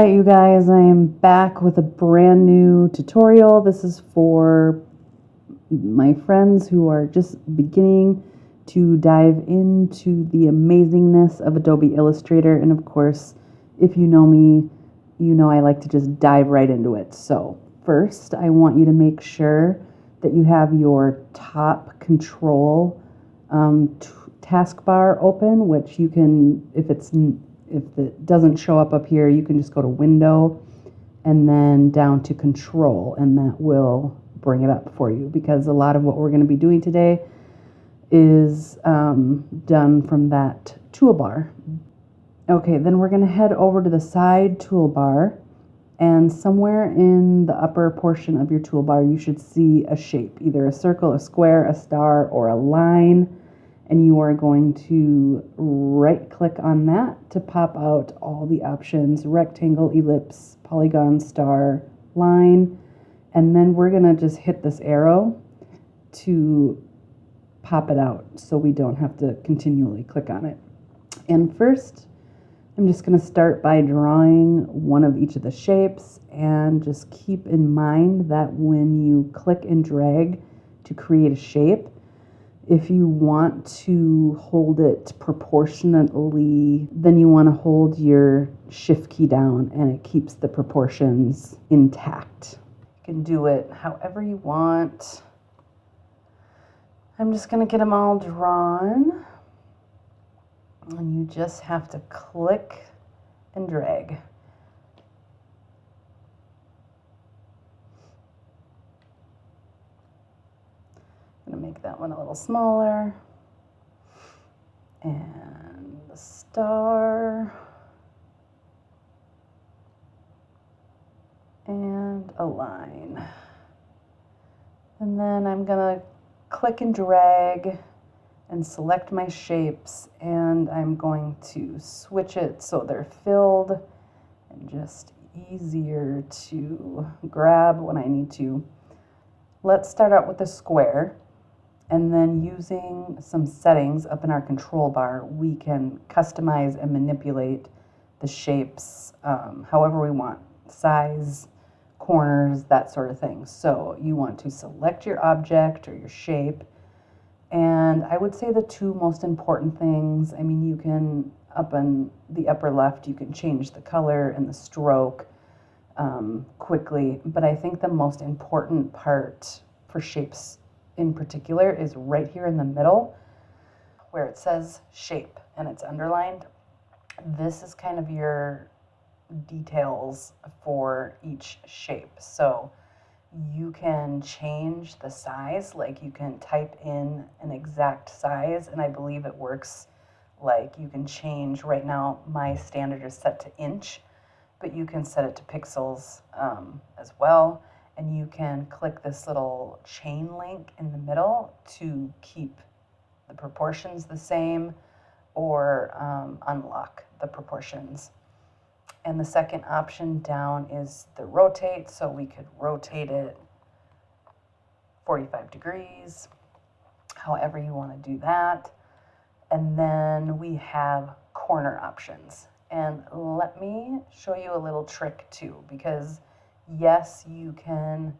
Alright, you guys, I am back with a brand new tutorial. This is for my friends who are just beginning to dive into the amazingness of Adobe Illustrator. And of course, if you know me, you know I like to just dive right into it. So first, I want you to make sure that you have your top control taskbar open, which you can, if it doesn't show up here, you can just go to Window and then down to Control, and that will bring it up for you, because a lot of what we're going to be doing today is done from that toolbar. Okay, then we're going to head over to the side toolbar, and somewhere in the upper portion of your toolbar you should see a shape, either a circle, a square, a star, or a line. And you are going to right click on that to pop out all the options: rectangle, ellipse, polygon, star, line. And then we're going to just hit this arrow to pop it out so we don't have to continually click on it. And first, I'm just going to start by drawing one of each of the shapes, and just keep in mind that when you click and drag to create a shape, if you want to hold it proportionately, then you want to hold your shift key down and it keeps the proportions intact. You can do it however you want. I'm just going to get them all drawn, and you just have to click and drag. I'm going to make that one a little smaller, and the star, and a line. And then I'm going to click and drag and select my shapes, and I'm going to switch it so they're filled and just easier to grab when I need to. Let's start out with a square. And then using some settings up in our control bar, we can customize and manipulate the shapes however we want. Size, corners, that sort of thing. So you want to select your object or your shape. And I would say the two most important things, I mean, you can, up in the upper left, you can change the color and the stroke quickly. But I think the most important part for shapes in particular is right here in the middle where it says shape and it's underlined. This is kind of your details for each shape. So you can change the size, like you can type in an exact size, and I believe it works like you can change. Right now my standard is set to inch, but you can set it to pixels as well. And you can click this little chain link in the middle to keep the proportions the same, or unlock the proportions. And the second option down is the rotate, so we could rotate it 45 degrees, however you want to do that. And then we have corner options. And let me show you a little trick too, because yes, you can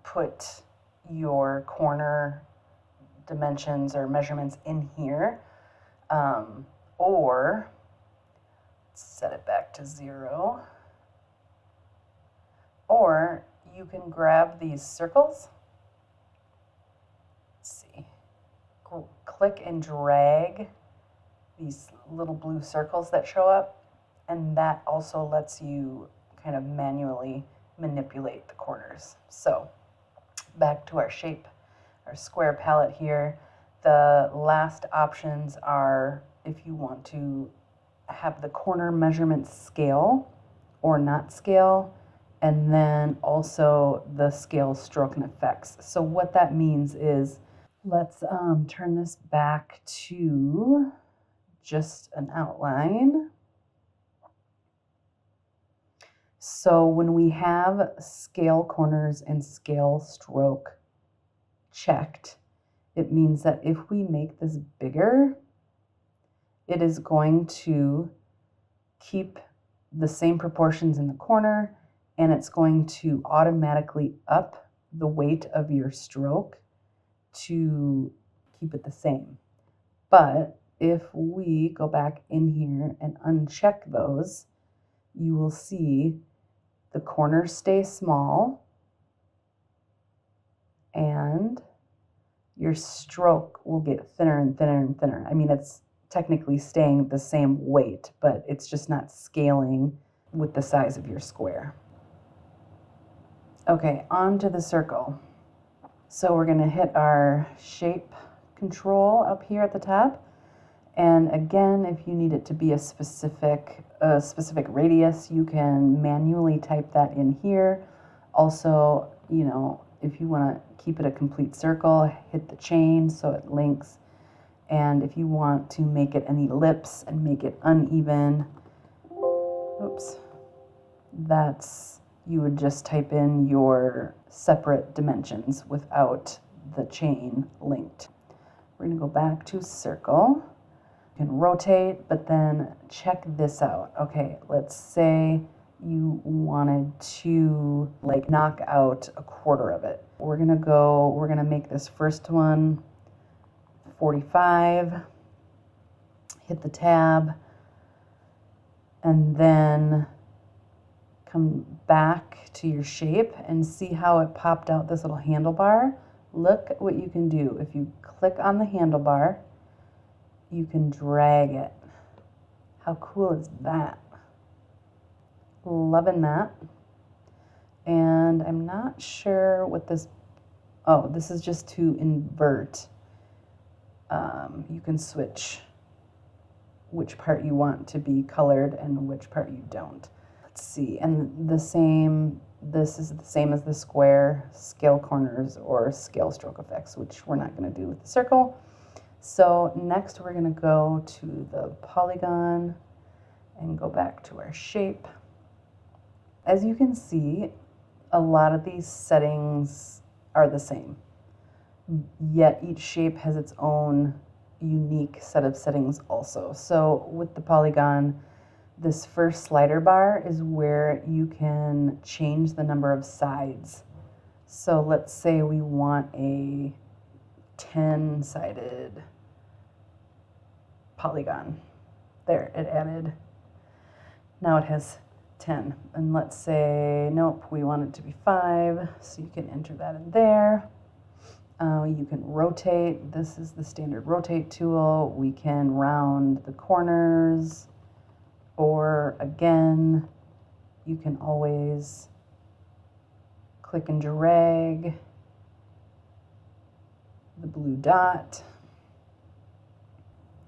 put your corner dimensions or measurements in here, or set it back to 0, or you can grab these circles. Let's see, click and drag these little blue circles that show up, and that also lets you kind of manually manipulate the corners. So back to our shape, our square palette here. The last options are if you want to have the corner measurement scale or not scale, and then also the scale, stroke, and effects. So what that means is, let's turn this back to just an outline. So when we have scale corners and scale stroke checked, it means that if we make this bigger, it is going to keep the same proportions in the corner, and it's going to automatically up the weight of your stroke to keep it the same. But if we go back in here and uncheck those, you will see the corners stay small and your stroke will get thinner and thinner and thinner. I mean, it's technically staying the same weight, but it's just not scaling with the size of your square. Okay, on to the circle. So we're gonna hit our shape control up here at the top. And again, if you need it to be a specific radius, you can manually type that in here. Also, you know, if you want to keep it a complete circle, hit the chain so it links. And if you want to make it an ellipse and make it uneven, oops, you would just type in your separate dimensions without the chain linked. We're going to go back to circle. You can rotate, but then check this out. Okay, let's say you wanted to like knock out a quarter of it. We're gonna make this first one 45, hit the tab, and then come back to your shape and see how it popped out this little handlebar. Look at what you can do. If you click on the handlebar, you can drag it. How cool is that? Loving that. And I'm not sure what this, oh, this is just to invert. You can switch which part you want to be colored and which part you don't. Let's see, and this is the same as the square, scale corners or scale stroke effects, which we're not going to do with the circle. So next we're going to go to the polygon and go back to our shape. As you can see, a lot of these settings are the same, yet each shape has its own unique set of settings also. So with the polygon, this first slider bar is where you can change the number of sides. So let's say we want a 10-sided polygon. There, it added. Now it has 10. And let's say, nope, we want it to be 5. So you can enter that in there. You can rotate. This is the standard rotate tool. We can round the corners, or again, you can always click and drag the blue dot.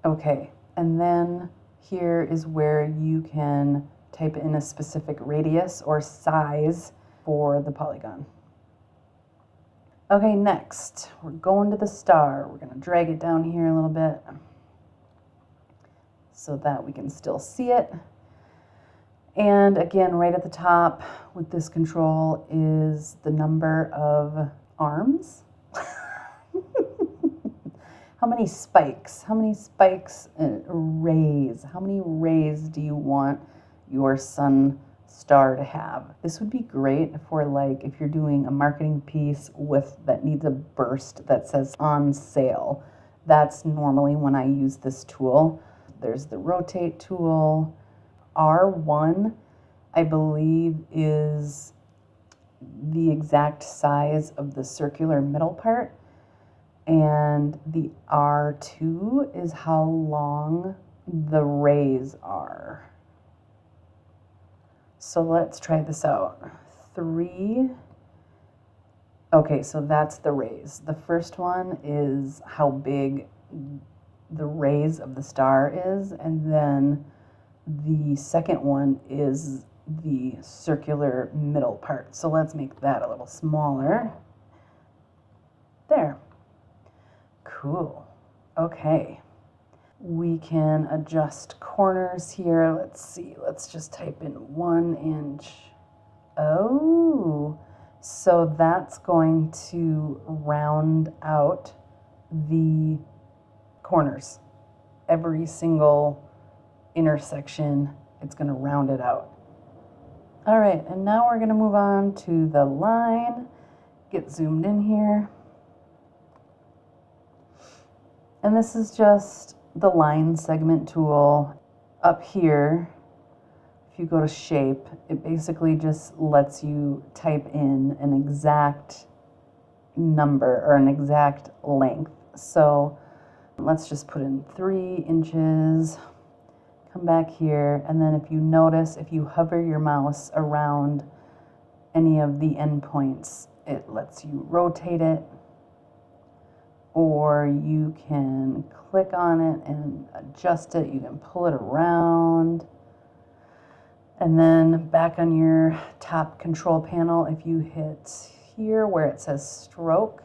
Okay, and then here is where you can type in a specific radius or size for the polygon. Okay, next, we're going to the star. We're gonna drag it down here a little bit so that we can still see it. And again, right at the top with this control is the number of arms. How many spikes, rays, how many rays do you want your sun star to have? This would be great for like if you're doing a marketing piece that needs a burst that says on sale. That's normally when I use this tool. There's the rotate tool. R1, I believe, is the exact size of the circular middle part. And the R2 is how long the rays are. So let's try this out. 3. Okay, so that's the rays. The first one is how big the rays of the star is, and then the second one is the circular middle part. So let's make that a little smaller. There. Cool. Okay. We can adjust corners here. Let's see. Let's just type in 1 inch. Oh, so that's going to round out the corners. Every single intersection it's going to round it out. All right, and now we're going to move on to the line. Get zoomed in here. And this is just the line segment tool. Up here, if you go to shape, it basically just lets you type in an exact number or an exact length. So let's just put in 3 inches. Come back here, and then if you notice, if you hover your mouse around any of the endpoints, it lets you rotate it, or you can click on it and adjust it. You can pull it around. And then back on your top control panel, if you hit here where it says stroke,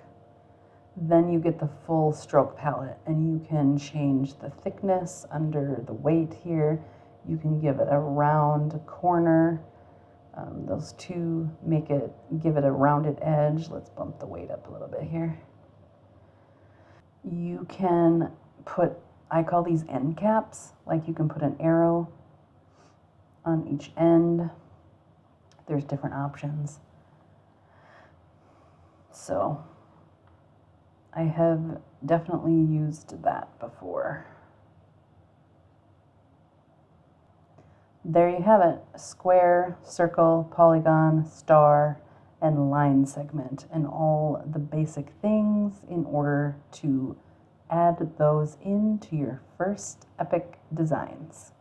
then you get the full stroke palette, and you can change the thickness under the weight here. You can give it a round corner. Those two give it a rounded edge. Let's bump the weight up a little bit here. You can put, I call these end caps, like you can put an arrow on each end. There's different options. So I have definitely used that before. There you have it, square, circle, polygon, star, and line segment, and all the basic things in order to add those into your first epic designs.